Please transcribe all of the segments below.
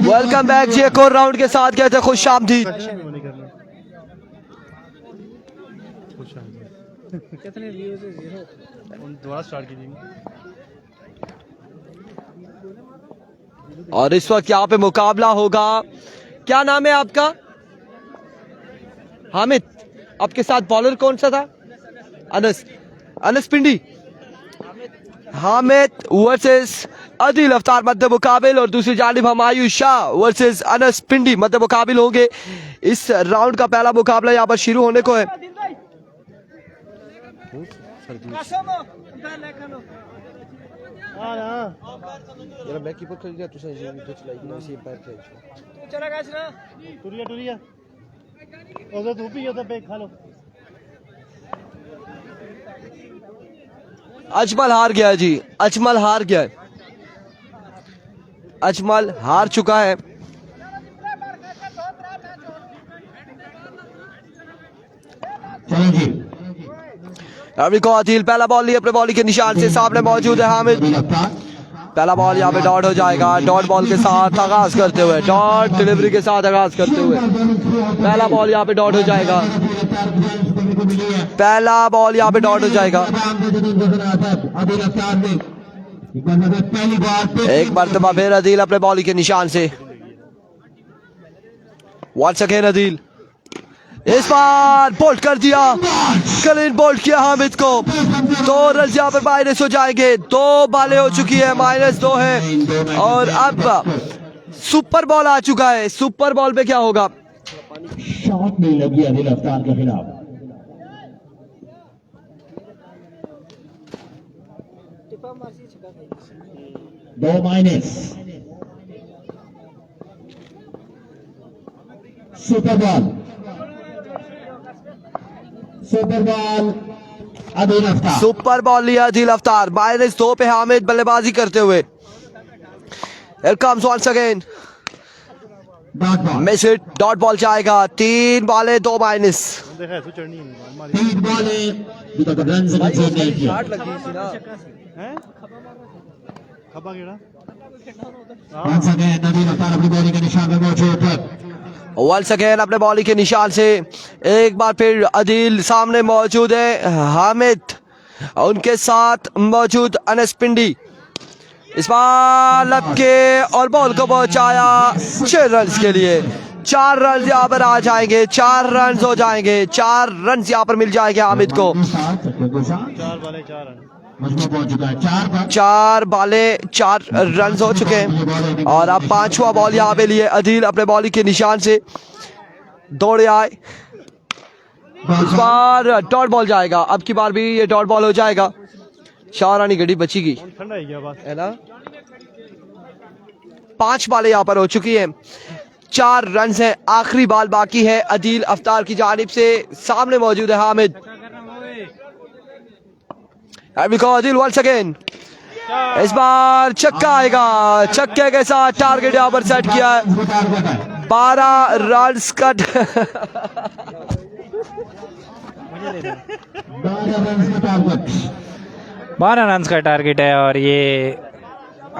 Welcome back जी, एक और round के साथ कहते खुश आमदीद। कितने व्यूज है? 0। दोबारा स्टार्ट कीजिए। और इस वक्त यहाँ पे मुकाबला होगा। क्या नाम है आपका? हामिद। आपके साथ बॉलर कौन सा था? अनस। अनस पिंडी। हामिद वर्सेस अदील अफ्तार मध्य मुकाबिल, और दूसरी जानिब हमायूं शाह वर्सेस अनस पिंडी मध्य मुकाबिल होंगे। इस राउंड का पहला मुकाबला यहाँ पर शुरू होने को है। अजमल हार गया है जी, अजमल हार गया है, अजमल हार चुका है। अभी को अदील पहला बॉल लिए अपने बॉलिंग के निशान से, सामने मौजूद है हामिद। पहला बॉल यहाँ पे डॉट हो जाएगा। डॉट बॉल के साथ आगाज करते हुए, डॉट डिलीवरी के साथ आगाज करते हुए पहला बॉल यहाँ पे डॉट हो जाएगा। पहला बॉल यहाँ पे डॉट हो जाएगा। एक मरतबा फिर अदील अपने बॉलिंग के निशान से, वंस अगेन अदील। इस बार बोल्ट कर दिया, क्लीन बोल्ट किया हामिद को। 2 रन यहाँ पर माइनस हो जाएंगे। 2 बालें हो चुकी है, -2 है। और अब सुपर बॉल आ चुका है। सुपर बॉल पे क्या होगा? शॉट नहीं लगी अदील अफ्तार के खिलाफ। दो minus. Super ball, super ball Adeel Aftar. Super ball लिया अदील अफ्तार। -2 पे हामिद बल्लेबाजी करते हुए। Here comes once again. Miss hit, dot ball जाएगा। 3 बॉलें 2 माइनस। 3 बॉलें रन से कंसीड नहीं किया। वंस अगेन अदील अफ्तार अपनी बॉलिंग के निशान पे मौजूद है। वंस अगेन अपने बॉलिंग के निशान से एक बार फिर अदील। सामने मौजूद है हामिद, उनके साथ मौजूद अनस पिंडी। इस बार लपके और बॉल को पहुंचाया 6 रन के लिए। 4 रन यहाँ पर आ जाएंगे, 4 रन हो जाएंगे, 4 रन यहाँ पर मिल जाएंगे हामिद को। 4 बालें 4 रन हो चुके हैं। और अब 5वां बॉल यहाँ पे लिए अदील अपने बॉलिंग के निशान से, दौड़े आए। इस बार डॉट बॉल जाएगा। अब की बार भी ये डॉट बॉल हो जाएगा। शाहरानी गड्डी बचेगी है ना। 5 बालें यहाँ पर हो चुकी हैं, 4 रन है। आखिरी बाल बाकी है अदील अफ्तार की जानिब से। सामने मौजूद है हामिद। Adeel once again. इस बार छक्का आएगा। छक्के के साथ टारगेट यहाँ पर सेट किया है। 12 रन कट। 12 रन का टारगेट है। और ये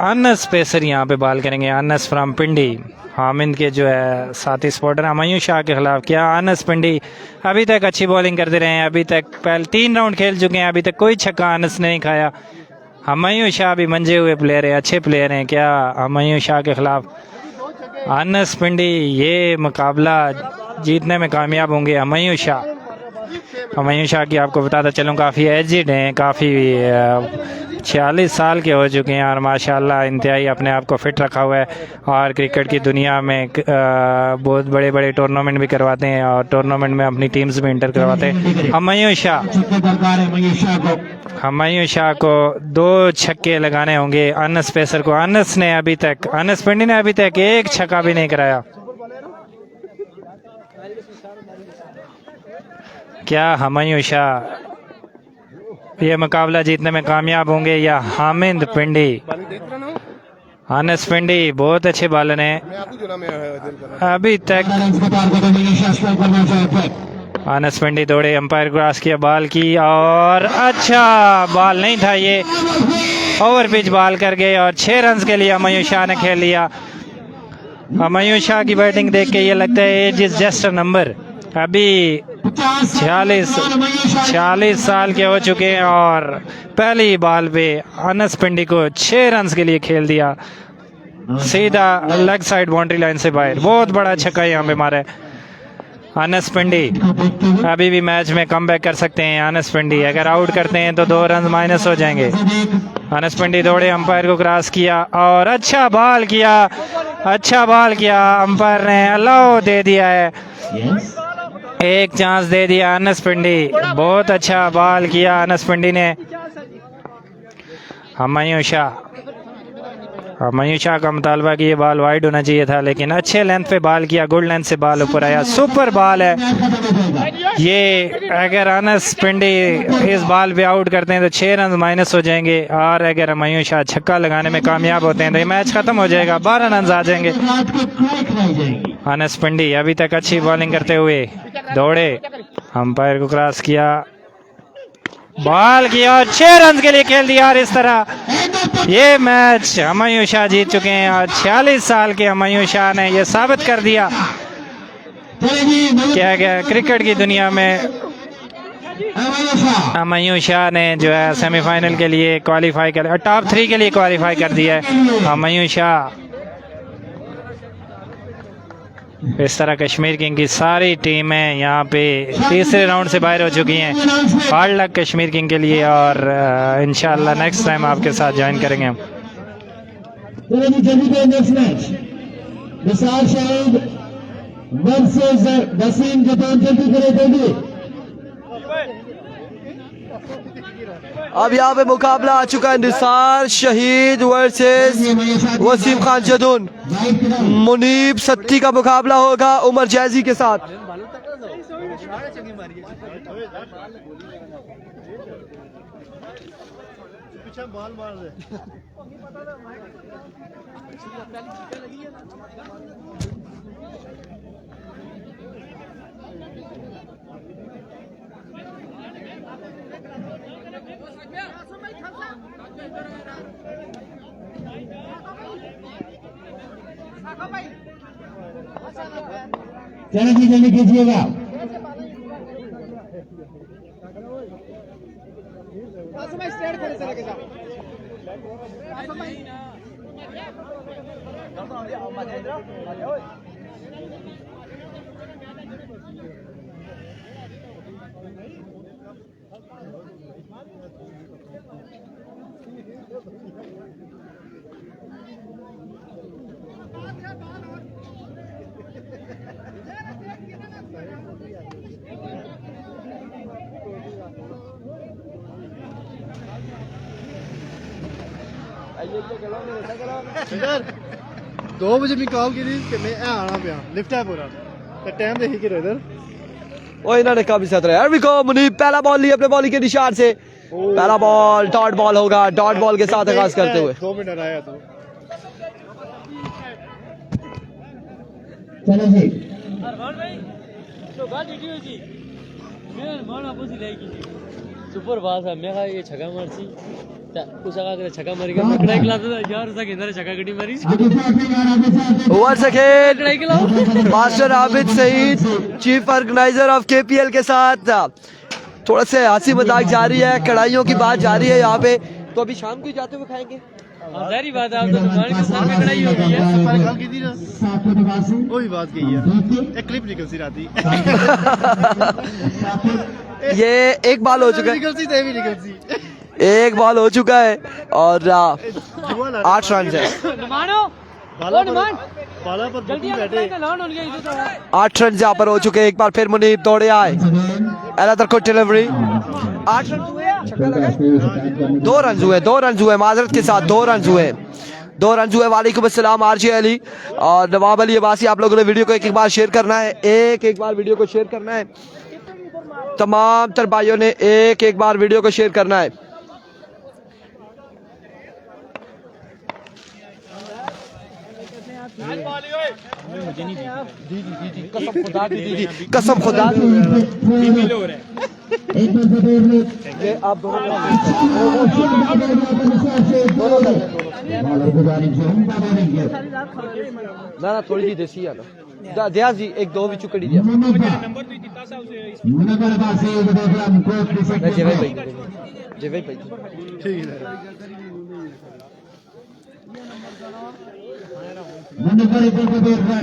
अनस पेसर यहाँ पे बॉल करेंगे। अनस फ्रॉम पिंडी, हामिद के जो है साथी स्पॉटर हमायूं शाह के खिलाफ। क्या अनस पिंडी अभी तक अच्छी बॉलिंग करते रहे हैं। अभी तक पहले 3 राउंड खेल चुके हैं, अभी तक कोई छक्का अनस ने नहीं खाया। हमायूं शाह भी मंजे हुए प्लेयर है, अच्छे प्लेयर हैं। क्या हमायूं शाह के खिलाफ अनस पिंडी ये मुकाबला जीतने में कामयाब होंगे? हमायूं शाह की आपको बताता चलूँ काफ़ी एजिड हैं, काफ़ी 46 साल के हो चुके हैं और माशाल्लाह इंतहाई अपने आप को फिट रखा हुआ है। और क्रिकेट की दुनिया में बहुत बड़े बड़े टूर्नामेंट भी करवाते हैं और टूर्नामेंट में अपनी टीम्स भी इंटर करवाते हैं। हमायूं शाह को 2 छक्के लगाने होंगे अनस पेसर को। अनस पिंडी ने अभी तक 1 छक्का भी नहीं कराया। क्या हमायूं शाह ये मुकाबला जीतने में कामयाब होंगे या हामिद पिंडी? अनस पिंडी बहुत अच्छे बॉलर हैं। अभी तक अनस पिंडी दौड़े, अंपायर क्रॉस किया, बॉल की और अच्छा बॉल नहीं था, ये ओवर पिच बॉल कर गए और 6 रन के लिए हुमायूं शाह ने खेल लिया। हुमायूं शाह की बैटिंग देख के ये लगता है age is just a number. अभी 46 साल के हो चुके हैं और पहली बॉल पे अनस पिंडी को 6 रन के लिए खेल दिया, सीधा लेग साइड बाउंड्री लाइन से बाहर। बहुत बड़ा छक्का यहाँ पे मारा है अनस पिंडी। अभी भी मैच में कमबैक कर सकते हैं अनस पिंडी, अगर आउट करते हैं तो 2 रन माइनस हो जाएंगे। अनस पिंडी दौड़े, अंपायर को क्रॉस किया और अच्छा बॉल किया, अच्छा बॉल किया, अंपायर ने अलाउ दे दिया है, एक चांस दे दिया अनस पिंडी। बहुत अच्छा बॉल किया अनस पिंडी ने। हुमायूं शाह का मुतालबा कि ये बॉल वाइड होना चाहिए था, लेकिन अच्छे लेंथ पे बॉल किया, गुड लेंथ से बॉल ऊपर आया, सुपर बॉल है ये। अगर अनस पिंडी इस बॉल पे आउट करते हैं तो 6 रन माइनस हो जाएंगे और अगर हुमायूं शाह छक्का लगाने में कामयाब होते हैं तो ये मैच खत्म हो जाएगा, 12 रन आ जाएंगे। अनस पिंडी अभी तक अच्छी बॉलिंग करते हुए दौड़े, अंपायर को क्रॉस किया, बॉल किया, 6 रन के लिए खेल दिया और इस तरह ये मैच हुमायूं शाह जीत चुके हैं। और 46 साल के हुमायूं शाह ने ये साबित कर दिया क्या क्या क्रिकेट की दुनिया में हुमायूं शाह ने जो है सेमीफाइनल के लिए क्वालिफाई कर, टॉप 3 के लिए क्वालिफाई कर दिया है हुमायूं शाह। इस तरह कश्मीर किंग की सारी टीमें यहाँ पे तीसरे राउंड से बाहर हो चुकी हैं। हार्ड लक कश्मीर किंग के लिए और इंशाल्लाह नेक्स्ट टाइम आपके साथ ज्वाइन करेंगे हम। अब यहाँ पे मुकाबला आ चुका है, निसार शहीद वर्सेस वसीम खान जदून। मुनीब सत्ती का मुकाबला होगा उमर जैजी के साथ। जल्दी कीजिएगा। दो बजे मैं कॉल की थी कि मैं आना पिया लिफ्ट है पूरा तो टाइम देखी कि इधर वो इन्होंने कभी साथ रहा है। मुनीब पहला बॉल लिया अपने बॉलिंग के निशान से, पहला बॉल डॉट बॉल होगा, डॉट बॉल के साथ आगाज करते हुए 2 मिनट आया तो चलो जी सुपर बात है। मैं ये छक्का मारसी उस जगह छक्का मारेगा मैं कड़ाई खिलाता था यार, उसका किधर छक्का गड्डी मारी over second master Abid Saeed chief organiser of KPL के साथ थोड़ा से हंसी मजाक जारी है, कढ़ाइयों की बात जारी है यहाँ पे। तो अभी शाम को जाते हुए खाएंगे, सारी बात है। आप तो दुकान के सामने कढ़ाई हो गई है, कॉल की थी ना वही बात कही है, एक क्लिप निकल सी राती ये एक बॉल हो चुका है, निकल सी भी निकल सी एक बॉल हो चुका है और 8 रन है। 8 रन यहाँ पर हो चुके हैं। एक बार फिर मुनीब दौड़े आए, अनदर गुड डिलीवरी। 8 रन हुए, 2 रन हुए, 2 रन हुए, माजरत के साथ 2 रन हुए, 2 रन हुए। वालेकुम अस्सलाम आरजे अली और नवाब अली अब्बासी। आप लोगों ने वीडियो को एक बार शेयर करना है, एक बार वीडियो को शेयर करना है। तमाम तर भाइयों ने एक बार वीडियो को शेयर करना है। कसम खुदा की दी, कसम खुदा की। ये आप दोनों ना ना थोड़ी जी देसी है ना दिया जी एक दो भी चुकड़ी दिया जेवे भाई ठीक है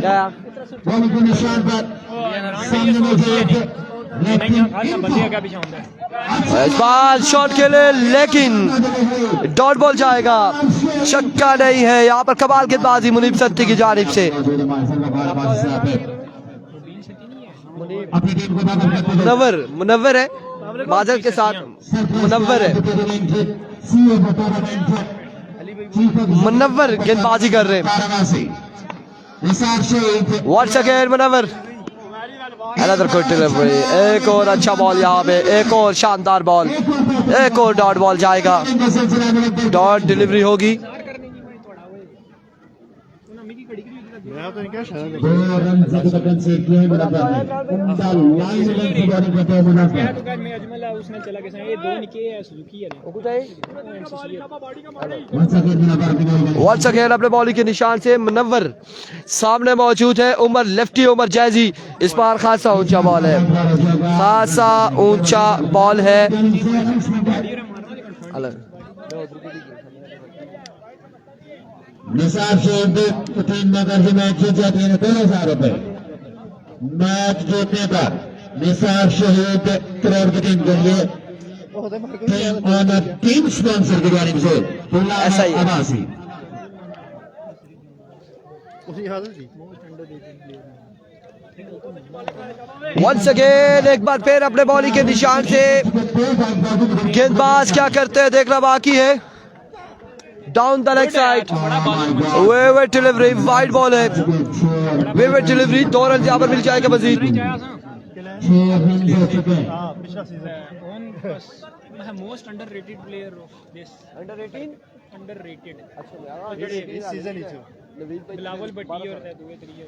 क्या बॉल को निशान पर सामने मौजूद इस बार शॉट खेले लेकिन डॉट बॉल जाएगा, छक्का नहीं है। यहाँ पर कमाल गेंदबाजी मुनीब सत्ती की जानिब से। मुनव्वर है माजर के साथ मुनव्वर है, मुनव्वर गेंदबाजी कर रहे हैं। What's again Munawar, another good delivery, एक और अच्छा बॉल यहाँ पे, एक और शानदार बॉल, एक और डॉट बॉल जाएगा, डॉट डिलीवरी होगी। मैं तो इनका शायद 2 रन जबरदस्त से किए मुनव्वर ने उम्दा लाइन रन की बॉलिंग करते हैं मुनव्वर उसने चला के ये दो निके है सुजुकी है वॉट्स अगेन अपने बॉलिंग के निशान से मुनव्वर, सामने मौजूद है उमर, लेफ्टी उमर जैजी। इस बार खासा ऊंचा बॉल है, खासा ऊंचा बॉल है। निसार शहीद टीम नगर से मैच जीत जाती है 2000 रुपए। मैच जीतने पर निसार शहीद करोड़ की टीम के लिए टीम ऑनर टीम स्पॉन्सर की जानिब से ऐसा ही है। आभासी उसी हालत थी वंस अगेन एक बार फिर अपने बॉलिंग के निशान से गेंदबाज क्या करते हैं देखना बाकी है। डाउन द लेग साइड, वेवेट डिलीवरी, वाइड बॉल है, वेवेट डिलीवरी, 2 रन यहाँ पर मिल जाएगा मजीद। 6 रन हो चुके हैं। पिछला season most underrated player of this underrated इस सीजन ही थी बिलावल भट्टी और दुए तरीके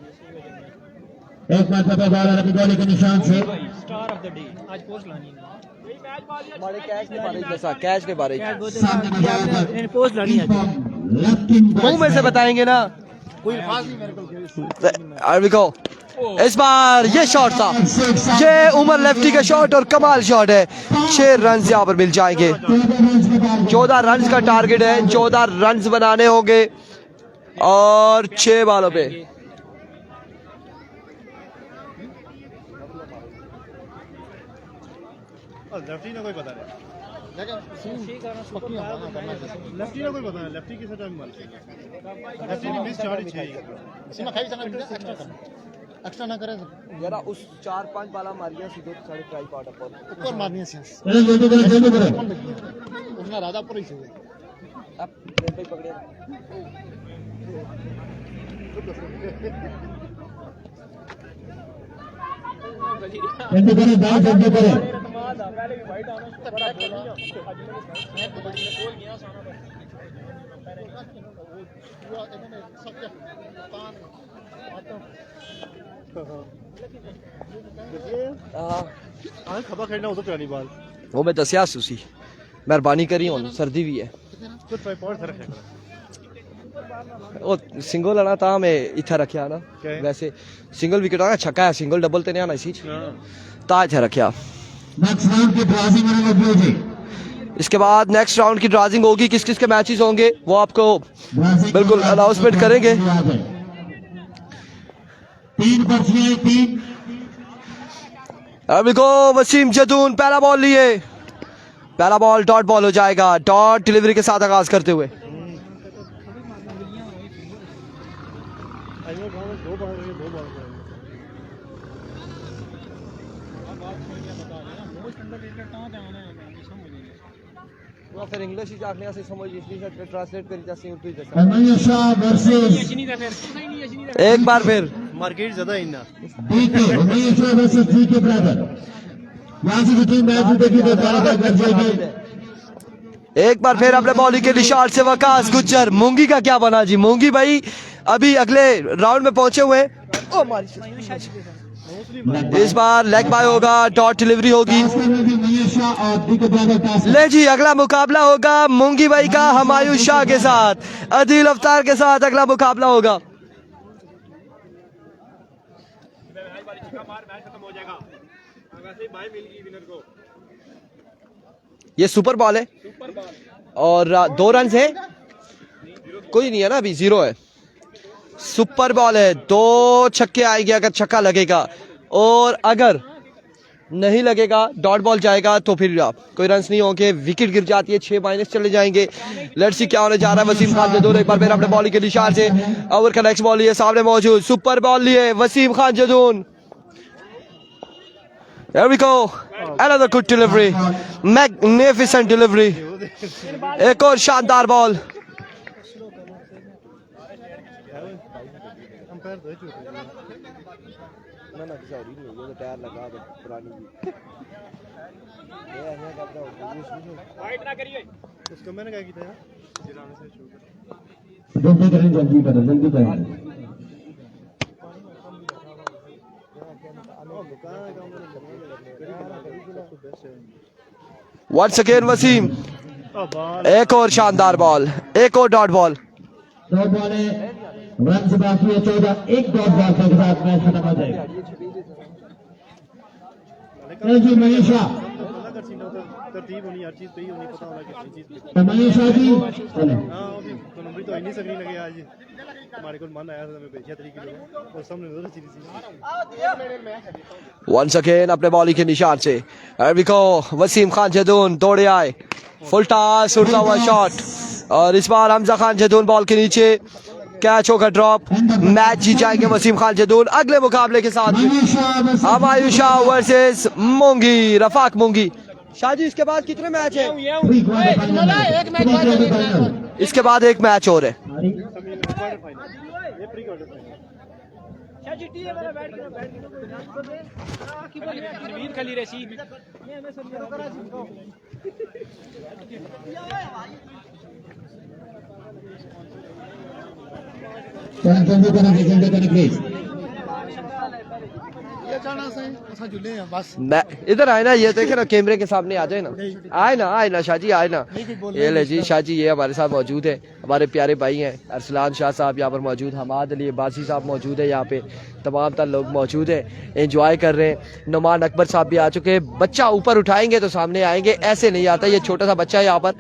एक बार पता बॉलर अपनी बॉलिंग के निशान से स्टार ऑफ द डे आज पोस्ट लानी है हमारे कैच के बारे में जैसा कैच के बारे में सामने मौजूद पोस्ट लानी है लेफ्ट इन मुंह में से बताएंगे ना। कोई खास नहीं मेरे को देखो इस बार ये शॉट था, ये उमर लेफ्टी का शॉट और कमाल शॉट है। 6 रन यहाँ पर मिल जाएंगे, 14 रन का टारगेट है, 14 रन बनाने होंगे और 6 बालों पे। लेफ्टी ना कोई पता नहीं लेफ्टी ना कोई पता नहीं लेफ्टी किस टाइम मार लेफ्टी ने मिस 4 6 इसमें खाई संग एक्स्ट्रा ना करे जरा उस 4-5 बाला मारिया सीधे साढ़े ट्राई पार्ट अपन ऊपर मारनी है सिंस जल्दी करो उसने राधा पर ही से अब पे पकड़े जल्दी करो दांत जल्दी करो पहले भी वाइट आना बड़ा बोल गया हाँ खबा खेलना हो तो पुरानी बाल वो मैं दसिया सुसी मेहरबानी करी हूँ, सर्दी भी है तो ट्राइपॉड से रखेगा वो सिंगल आना था मैं इतना रखा ना, वैसे सिंगल विकेट आना छक्का है, सिंगल डबल तो नहीं आना इसी ता इतना रखा। नेक्स्ट राउंड की ड्राइंग मैंने लगी जी। इसके बाद नेक्स्ट राउंड की ड्राइंग होगी, किस किस के मैचेस होंगे वो आपको बिल्कुल अनाउंसमेंट करेंगे। 3 पर्चियां 3 अभी को वसीम जदून पहला बॉल लिए, पहला बॉल डॉट बॉल हो जाएगा, डॉट डिलीवरी के साथ आगाज करते हुए। फिर इंग्लिश ही जाने से समझ इसलिए ट्रांसलेट करी जाती है उर्दू जैसा। अमैया शाह वर्सेस एक बार फिर मार्केट ज्यादा इना DK, Amaiya Shah versus DK brother. यहां से टीम मैच जीतेगी तो फायदा कर जाएगी। एक बार फिर अपने बॉलिंग के निशान से वकास गुज्जर। मूंगी का क्या बना जी, मूंगी भाई अभी अगले राउंड में पहुंचे हुए हैं। इस बार लेग बाय होगा, डॉट डिलीवरी होगी। ले जी, अगला मुकाबला होगा मूंगी भाई का हमायूं शाह के साथ, अदील अफ्तार के साथ अगला मुकाबला होगा। ये सुपर बॉल है और 2 रन है, कोई नहीं है ना, अभी 0 है। सुपर बॉल है, 2 छक्के आएंगे अगर छक्का लगेगा, और अगर नहीं लगेगा डॉट बॉल जाएगा तो फिर कोई रन नहीं होंगे, विकेट गिर जाती है, 6 माइनस चले जाएंगे। लेट्स सी क्या होने जा रहा है। वसीम खान जदून एक बार फिर अपने बॉलिंग के निशान से ओवर का नेक्स्ट बॉल लिए, सामने मौजूद सुपर बॉल लिए Wasim Khan Jadoon. Here we go, another good delivery, magnificent delivery, एक और शानदार बॉल। उसको मैंने क्या किया यार, जल्दी करें, जल्दी करें, जल्दी करें। Once again वसीम, एक और शानदार बॉल, एक और डॉट बॉल। 2 बॉलें, रन से बाकी है 14, एक डॉट बॉल के साथ मैच खत्म हो जाएगा। जी मनीषा, तरतीब होनी, हर चीज पे ही होनी, पता होना कि चीज मनीषा जी चले। हाँ अभी तो नंबर तो नहीं सकनी लगे आज हमारे को मन आया था, मैं बेचिया तरीके से और सामने नजर अच्छी थी। Once again अपने बॉलिंग के निशान से Here we go, Wasim Khan Jadoon दौड़े आए, फुल टॉस, उड़ता हुआ शॉट, और इस बार हमजा खान जदून बॉल के नीचे, कैच होगा ड्रॉप। मैच जीत जाएंगे वसीम खान जदून। अगले मुकाबले के साथ हमायूं शाह वर्सेस मूंगी, रफाक मूंगी। शाह जी, इसके बाद कितने मैच हैं? इसके बाद एक मैच और है। जल्दी करें प्लीज। बस इधर आए ना, ये देखे ना, कैमरे के सामने आ जाए ना, आए ना शाह जी, आए ना। ये ले जी शाह जी, ये हमारे साथ मौजूद है, हमारे प्यारे भाई हैं अरसलान शाह साहब यहाँ पर मौजूद, हमाद अली अब्बासी साहब मौजूद है यहाँ पे, तमाम तर लोग मौजूद हैं, एंजॉय कर रहे हैं। नुमान अकबर साहब भी आ चुके हैं। बच्चा ऊपर उठाएंगे तो सामने आएंगे, ऐसे नहीं आता। ये छोटा सा बच्चा है यहाँ पर,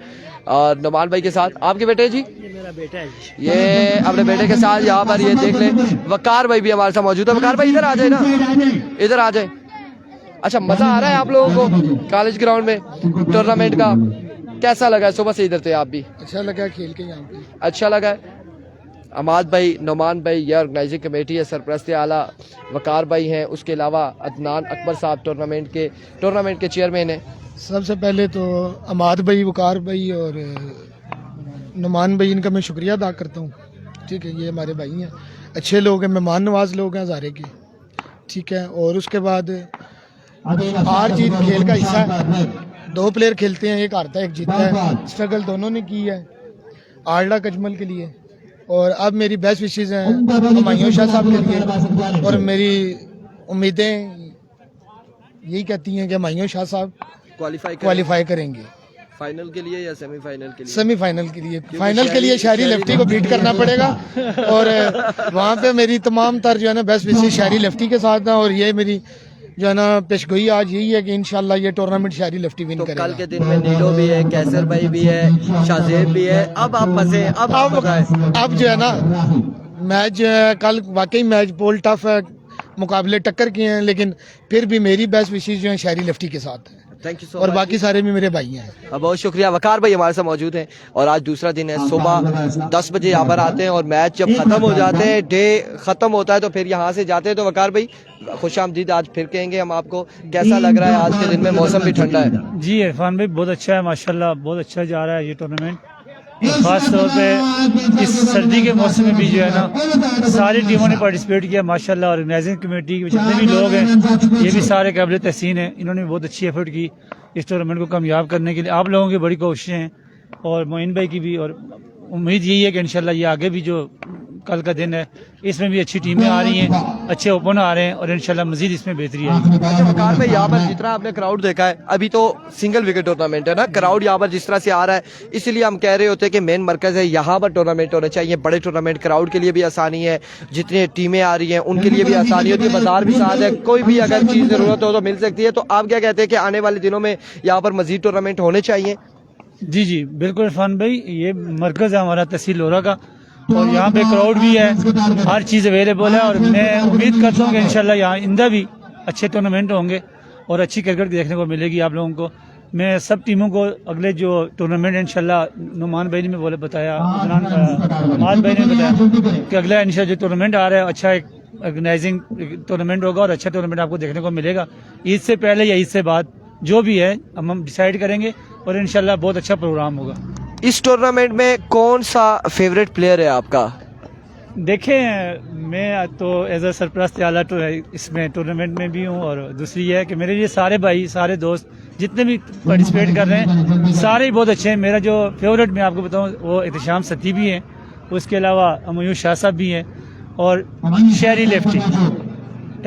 और नुमान भाई के साथ आपके बेटे जी, मेरा बेटा है जी। ये अपने बेटे के साथ यहाँ पर, ये देख ले, वकार भाई भी हमारे साथ मौजूद है। वकार भाई इधर आ जाए ना, इधर आ जाए। अच्छा, मजा आ रहा है आप लोगों को कॉलेज ग्राउंड में टूर्नामेंट का? कैसा लगा? सुबह से इधर थे आप भी? अच्छा लगा खेल के यहाँ पे, अच्छा लगा है। अमाद भाई, नुमान भाई, ये ऑर्गेनाइजिंग कमेटी है, सरपरस्त आला वकार भाई हैं, उसके अलावा अदनान अकबर साहब टूर्नामेंट के चेयरमैन हैं। सबसे पहले तो अमाद भाई, वकार भाई और नुमान भाई, इनका मैं शुक्रिया अदा करता हूँ। ठीक है, ये हमारे भाई हैं, अच्छे लोग हैं, मेहमान नवाज लोग हैं हज़ारे के। ठीक है, और उसके बाद हार जीत खेल का हिस्सा है। 2 प्लेयर खेलते हैं, एक हारता है एक जीतता है, स्ट्रगल दोनों ने की है आरडा कजमल के लिए। और अब मेरी बेस्ट विशेस हैं हमायूं शाह साहब के लिए, और मेरी उम्मीदें यही कहती हैं कि हमायूं शाह साहब क्वालिफाई करेंगे फाइनल के लिए या सेमीफाइनल के लिए? सेमीफाइनल के लिए। फाइनल के लिए शहरी लेफ्टी को बीट करना पड़ेगा, और वहाँ पे मेरी तमाम तर जो है ना बेस्ट विशेस शहरी लेफ्टी के साथ हैं। और ये मेरी जो है ना पेशगोई आज यही है कि इंशाल्लाह ये टूर्नामेंट शहरी लेफ्टी विन करेगा। कल के दिन में नीलो भी है, कैसर भाई भी है, शाहजेब भी है। अब आप मजे, अब जो है ना मैच जो है, कल वाकई मैच पोल टफ है, मुकाबले टक्कर किए हैं, लेकिन फिर भी मेरी बेस्ट विशेस जो है शहरी लेफ्टी के साथ है। थैंक यू सो और बाकी सारे भी मेरे भाई हैं। बहुत शुक्रिया। वकार भाई हमारे साथ मौजूद हैं, और आज दूसरा दिन है। सुबह 10 बजे यहाँ पर आते हैं, और मैच जब खत्म हो जाते हैं, डे खत्म होता है, तो फिर यहाँ से जाते हैं। तो वकार भाई खुशामदीद, आज फिर कहेंगे हम आपको, कैसा लग रहा है आज के दिन में? मौसम भी ठंडा है। जी इरफान भाई, बहुत अच्छा है माशाल्लाह, बहुत अच्छा जा रहा है ये टूर्नामेंट। खास तौर पे इस सर्दी के मौसम में भी जो है ना सारी टीमों ने पार्टिसिपेट किया माशाल्लाह। ऑर्गेनाइजिंग कमेटी के जितने भी लोग हैं ये भी सारे काबिल तहसीन हैं, इन्होंने भी बहुत अच्छी एफर्ट की इस टूर्नामेंट को कामयाब करने के लिए। आप लोगों की बड़ी कोशिशें हैं, और मोइन भाई की भी, और उम्मीद यही है कि इंशाल्लाह ये आगे भी जो कल का दिन है, इसमें भी अच्छी टीमें आ रही हैं, अच्छे ओपन आ रहे हैं और इंशाल्लाह मजीद इसमें बेहतरी आएगी। अच्छा वकार भाई, यहाँ पर जितना आपने क्राउड देखा है, अभी तो सिंगल विकेट टूर्नामेंट है ना, क्राउड यहाँ पर जिस तरह से आ रहा है, इसलिए हम कह रहे होते हैं कि मेन मरकज है यहाँ पर टूर्नामेंट होना चाहिए। बड़े टूर्नामेंट क्राउड के लिए भी आसानी है, जितनी टीमें आ रही हैं उनके लिए भी आसानी होती है, बाजार भी साथ है, कोई भी अगर चीज़ जरूरत हो तो मिल सकती है। तो आप क्या कहते हैं कि आने वाले दिनों में यहाँ पर मजीद टूर्नामेंट होने चाहिए? जी जी बिल्कुल इरफान भाई, ये मरकज़ है हमारा तहसील लोरा का और यहाँ पे क्राउड भी है, हर चीज़ अवेलेबल है और मैं उम्मीद करता हूँ कि इंशाल्लाह यहाँ इंदा भी अच्छे टूर्नामेंट होंगे और अच्छी क्रिकेट देखने को मिलेगी आप लोगों को। मैं सब टीमों को अगले जो टूर्नामेंट इंशाल्लाह नुमान भाई ने बताया, नमाज भाई ने बताया कि अगला इंशाल्लाह जो टूर्नामेंट आ रहा है अच्छा एक ऑर्गेनाइजिंग टूर्नामेंट होगा और अच्छा टूर्नामेंट आपको देखने को मिलेगा। ईद से पहले या ईद से बाद जो भी है हम डिसाइड करेंगे और इंशाल्लाह बहुत अच्छा प्रोग्राम होगा। इस टूर्नामेंट में कौन सा फेवरेट प्लेयर है आपका? देखें मैं तो एज अ सरपरस्त आला तो इसमें टूर्नामेंट में भी हूँ और दूसरी ये है कि मेरे लिए सारे भाई सारे दोस्त जितने भी पार्टिसिपेट कर रहे हैं सारे ही बहुत अच्छे हैं। मेरा जो फेवरेट मैं आपको बताऊँ वो एहतशाम सती भी हैं, उसके अलावा अमयूर शाह साहब भी हैं और शहरी lefty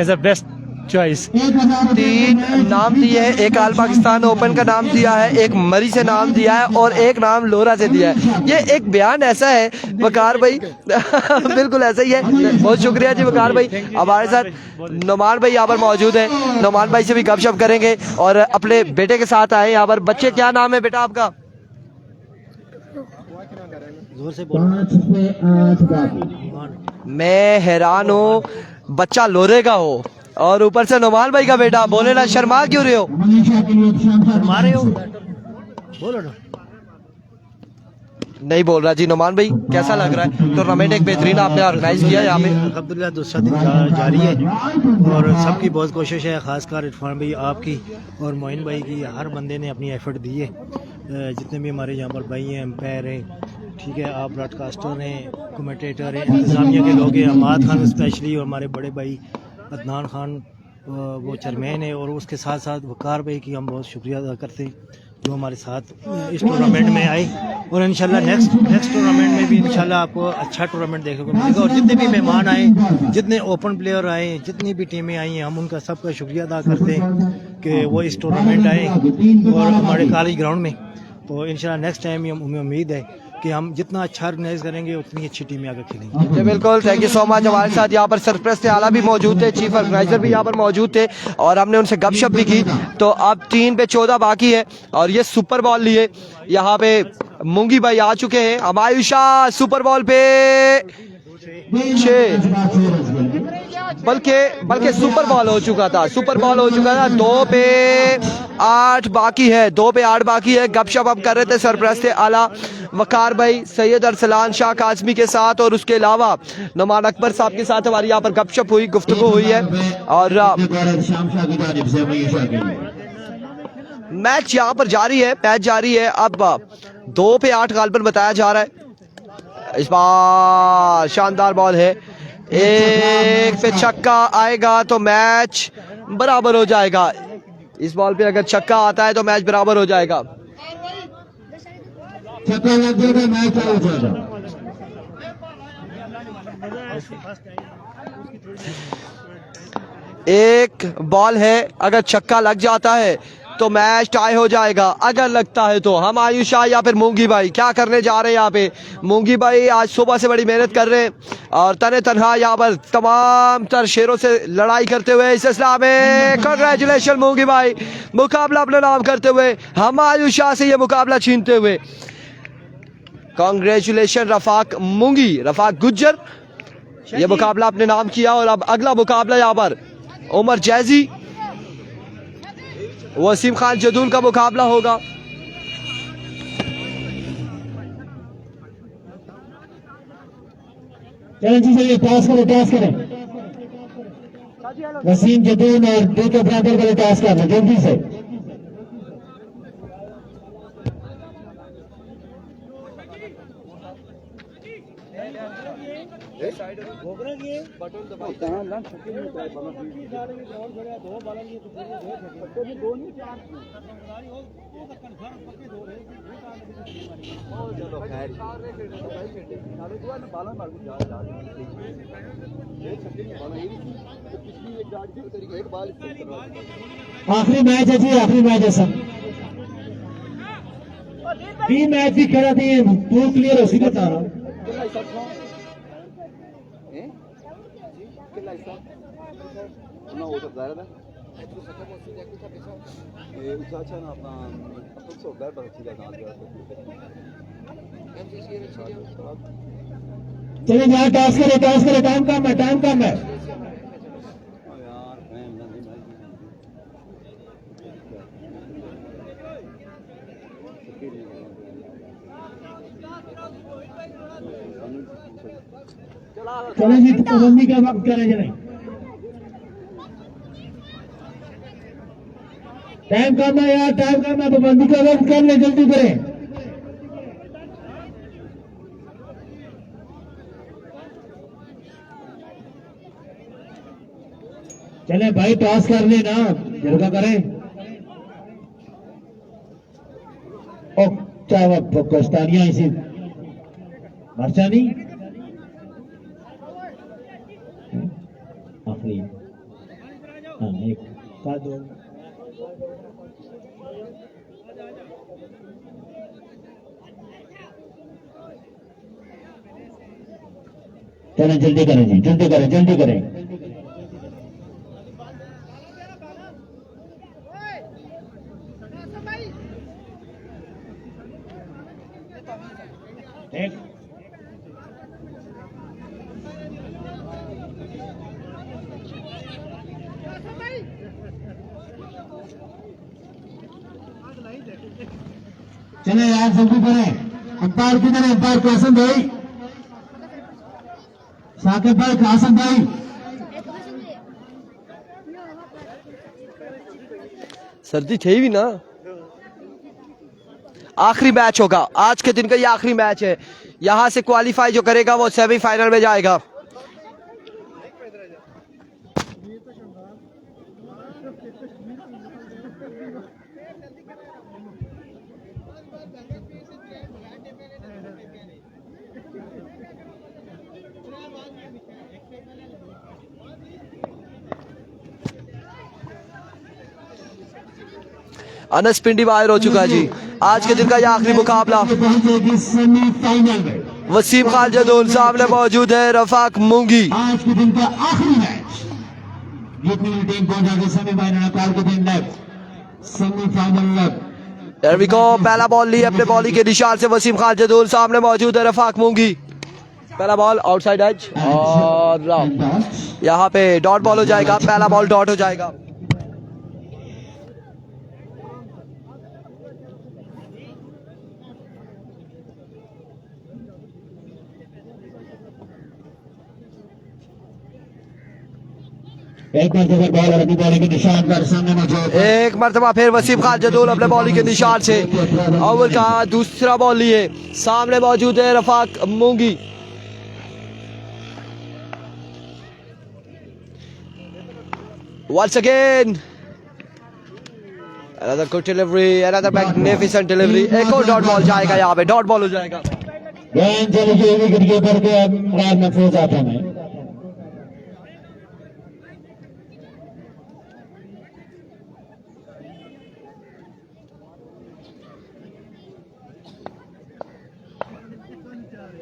as a best choice. 3 नाम दिए हैं, एक आल पाकिस्तान ओपन का नाम दिया है, एक मरी से नाम दिया है और एक नाम लोरा से दिया है। ये एक बयान ऐसा है वकार भाई बिल्कुल ऐसा ही है। बहुत शुक्रिया जी वकार भाई। हमारे साथ नुमान भाई यहाँ पर मौजूद है, नुमान भाई से भी गपशप करेंगे और अपने बेटे के साथ आए यहाँ पर। बच्चे क्या नाम है बेटा आपका? 5 पे 8 बाकी। मैं हैरान हूँ, बच्चा लोरे का हो और ऊपर से नुमान भाई का बेटा, बोले ना, शर्मा क्यों रहे हो? मनीषा के लिए शर्मा हो, बोलो ना। नहीं बोल रहा जी। नुमान भाई कैसा लग रहा है टूर्नामेंट? एक बेहतरीन आपने ऑर्गेनाइज किया यहाँ पे। अल्हम्दुलिल्लाह दूसरा दिन जारी है और सबकी बहुत कोशिश है, खासकर इरफान भाई आपकी और मोइन भाई की। हर बंदे ने अपनी एफर्ट दी है, जितने भी हमारे यहाँ पर भाई हैं, एम्पायर हैं, ठीक है, आप ब्रॉडकास्टर हैं, कमेंटेटर हैं, इंतज़ामिया के लोग हैं, अमाद खान स्पेशली और हमारे बड़े भाई अदनान खान वो चेयरमैन है और उसके साथ साथ वकार भाई की हम बहुत शुक्रिया अदा करते हैं जो हमारे साथ इस टूर्नामेंट में आए और इंशाल्लाह नेक्स्ट टूर्नामेंट में भी इंशाल्लाह आपको अच्छा टूर्नामेंट देखने को मिलेगा। और जितने भी मेहमान आए, जितने ओपन प्लेयर आए, जितनी भी टीमें आई हैं, हम उनका सबका शुक्रिया अदा करते हैं कि वो इस टूर्नामेंट आए और हमारे कॉलेज ग्राउंड में। तो इंशाल्लाह नेक्स्ट टाइम हमें उम्मीद है कि हम जितना अच्छा ऑर्गेनाइज करेंगे उतनी अच्छी टीमें आगे खेलेंगी। जी बिल्कुल, थैंक यू सो मच। हमारे साथ यहाँ पर सरपरस्त आला भी मौजूद थे, चीफ ऑर्गेनाइजर भी यहाँ पर मौजूद थे और हमने उनसे गपशप भी की। तो अब 3 पे 14 बाकी है और ये सुपर बॉल लिए यहाँ पे मूंगी भाई आ चुके हैं। हमायूं शाह सुपर बॉल पे 6, बल्कि सुपर बॉल हो चुका था, 2 पे 8 बाकी है, 2 पे 8 बाकी है। गपशप अब कर रहे थे सरपरस्त आला वकार भाई सैयद अरसलान शाह काज़मी के साथ और उसके अलावा नुमान अकबर साहब के साथ हमारी यहाँ पर गपशप हुई, गुफ्तगू हुई है और मैच यहाँ पर जारी है। अब 2 पे 8 गालबन बताया जा रहा है। इस बार शानदार बॉल है, 1 पे छक्का आएगा तो मैच बराबर हो जाएगा। इस बॉल पे अगर छक्का आता है तो मैच बराबर हो जाएगा। छक्का लग जाएगा, मैच चालू हो जाएगा। एक बॉल है, अगर छक्का लग जाता है तो मैच टाई हो जाएगा। अगर लगता है तो हम आयुषा या फिर मूंगी भाई क्या करने जा रहे हैं यहाँ पे? मूंगी भाई आज सुबह से बड़ी मेहनत कर रहे हैं और तने तनहा यहाँ पर तमाम तर शेरों से लड़ाई करते हुए इस सिलसिला में कांग्रेचुलेशन मूंगी भाई, मुकाबला अपना नाम करते हुए हम आयुषा से ये मुकाबला छीनते हुए। कांग्रेचुलेशन रफाक गुज्जर, ये मुकाबला अपने नाम किया और अब अगला मुकाबला यहाँ पर उमर जैजी वसीम खान जदून का मुकाबला होगा। चलें जी, चलिए टॉस करें। वसीम जदून और डीके ब्रदर को टॉस कर लें जल्दी से। आखिरी मैच है जी, आखिरी मैच है सब भी मैच भी खेला थी, पूल क्लियर हो सी बता रहा हूँ। चले यार, टॉस करे, टाइम कम है, टाइम कम है। चले जी, पाबंदी का वक्त करें चले, टाइम कम है यार, टाइम कम है, पाबंदी का वक्त कर ले, जल्दी करें। चले भाई, टॉस कर लेना, जल्दी करें। ओ चावा पाकिस्तानिया इसी मरचानी आखिरी, हाँ एक का दो, चलें जल्दी करें जी, जल्दी करें, जल्दी करें। एक चले यार, जल्दी करें। अंपायर किधर है? अंपायर कासिम भाई, साकिब भाई, कासिम भाई। सर्दी थी भी ना। आखिरी मैच होगा आज के दिन का, ये आखिरी मैच है। यहां से क्वालिफाई जो करेगा वो सेमीफाइनल में जाएगा। अनस पिंडी बाहर हो चुका है जी। आज के दिन का यह आखिरी मुकाबला। सेमीफाइनल में वसीम खालजदून सामने मौजूद है रफाक मूंगी। आज के दिन का आखिरी मैच, ये तीन टीम पहुंचा सेमीफाइनल। कल के दिन सेमीफाइनल There we go, पहला बॉल ली अपने बॉलिंग के निशान से वसीम खालजदून, सामने मौजूद है रफाक मूंगी। पहला बॉल आउटसाइड एज और यहाँ पे डॉट बॉल हो जाएगा। पहला बॉल डॉट हो जाएगा। एक मरतबा बॉल अरबी बॉलिंग के निशान पर सामने मौजूद, एक मरतबा फिर वसीम खालजदून अपने बॉलिंग के निशान से ओवर का दूसरा बॉल लिए, सामने मौजूद है रफाक मूंगी। Once again another good delivery, another magnificent delivery। एक और डॉट बॉल जाएगा, यहाँ पे डॉट बॉल हो जाएगा। गेंद चली गई विकेट के ऊपर के गैर महफूज आता है।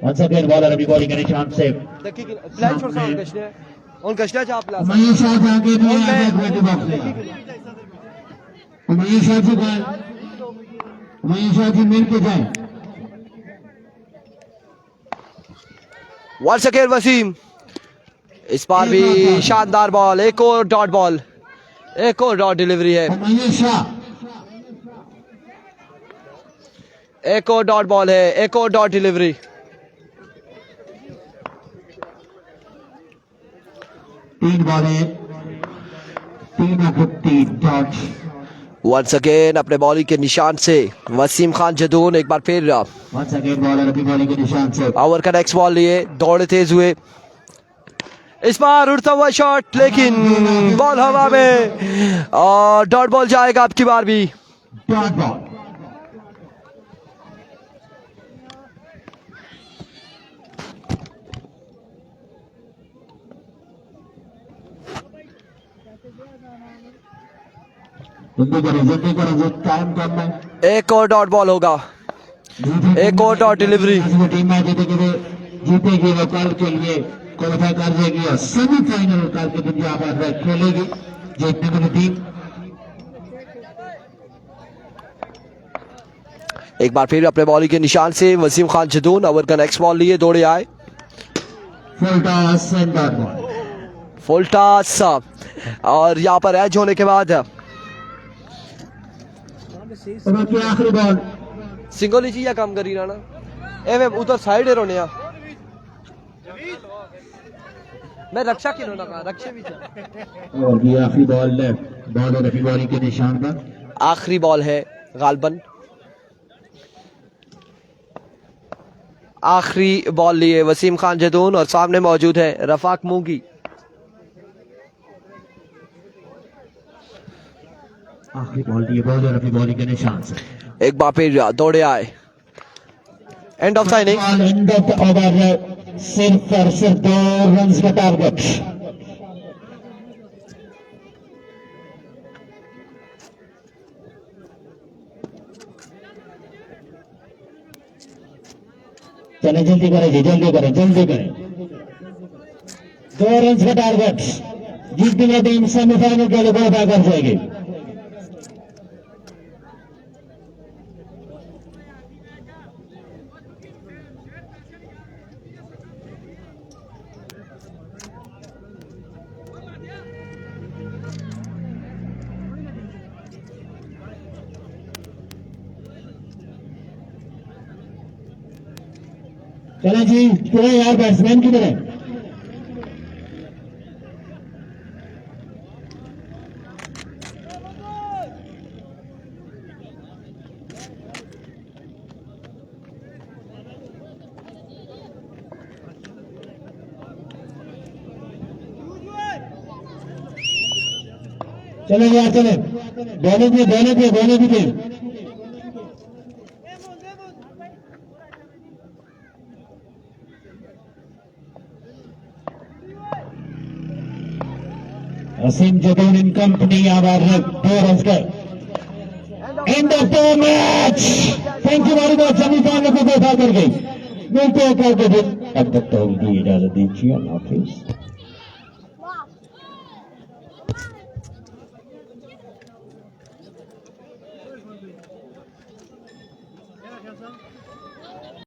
Once again बॉलर अभी बॉलिंग के निशान से मयूर शाह जाके मयूर शाह जी का, मयूर शाह जी मिल के जाए। Once again वसीम, इस बार भी शानदार बॉल, एक और डॉट बॉल, एक और डॉट डिलीवरी है। मयूर शाह, एक और डॉट बॉल है, एक और डॉट डिलीवरी। तीन बॉलें, तीन डॉट, वंस अगेन अपने बॉलिंग के निशान से वसीम खान जदून एक बार फिर वंस अगेन बॉलर अपनी बॉलिंग के निशान से ओवर का नेक्स्ट बॉल लिए, दौड़े तेज हुए, इस बार उड़ता हुआ शॉट लेकिन बॉल हवा में और डॉट बॉल जाएगा अब की बार भी। Dot ball. जल्दी करें टाइम कम है। एक और डॉट बॉल होगा, एक और डॉट डिलीवरी। टीम मैच जीतेगी वो कल के लिए क्वालिफाई कर जाएगी और सेमीफाइनल कल के दिन यहाँ पर खेलेगी जीतने वाली टीम। एक बार फिर अपने बॉलिंग के निशान से वसीम खान जदून ओवर का नेक्स्ट बॉल लिए, दौड़े आए, full toss and dot ball. Full toss और यहाँ पर एज होने के बाद आखिरी बॉल सिंगल ही काम करी ना ए उधर साइड रोने मैं रक्षा क्यों ना कहा, रक्षा भी था। और ये आखिरी बॉल बॉल और बॉलिंग के निशान पर आखिरी बॉल है गालबन, आखिरी बॉल लिए वसीम खान जदून और सामने मौजूद है रफाक मूंगी। आखिरी बॉल लिए बॉल और बॉलिंग के निशान से एक बार फिर दौड़े आए, end of the inning. End of the over, सिर्फ और सिर्फ 2 रन का टारगेट। चले जल्दी करें जी, जल्दी करें, जल्दी करें। 2 रन का टारगेट, जीतने वाली टीम सेमीफाइनल के लिए क्वालिफाई कर जाएगी। चले जी, पूरे यार बैट्समैन किधर है? चले यार, चले बॉलिंग भी दे। वसीम जदून इन कंपनी आवर 2 रन का end of the match. Thank you very much. Semifinal को क्वालिफाई कर गई। मिलते हैं कल के दिन, तब तक तो इजाजत दीजिए। अल्लाह हाफिज।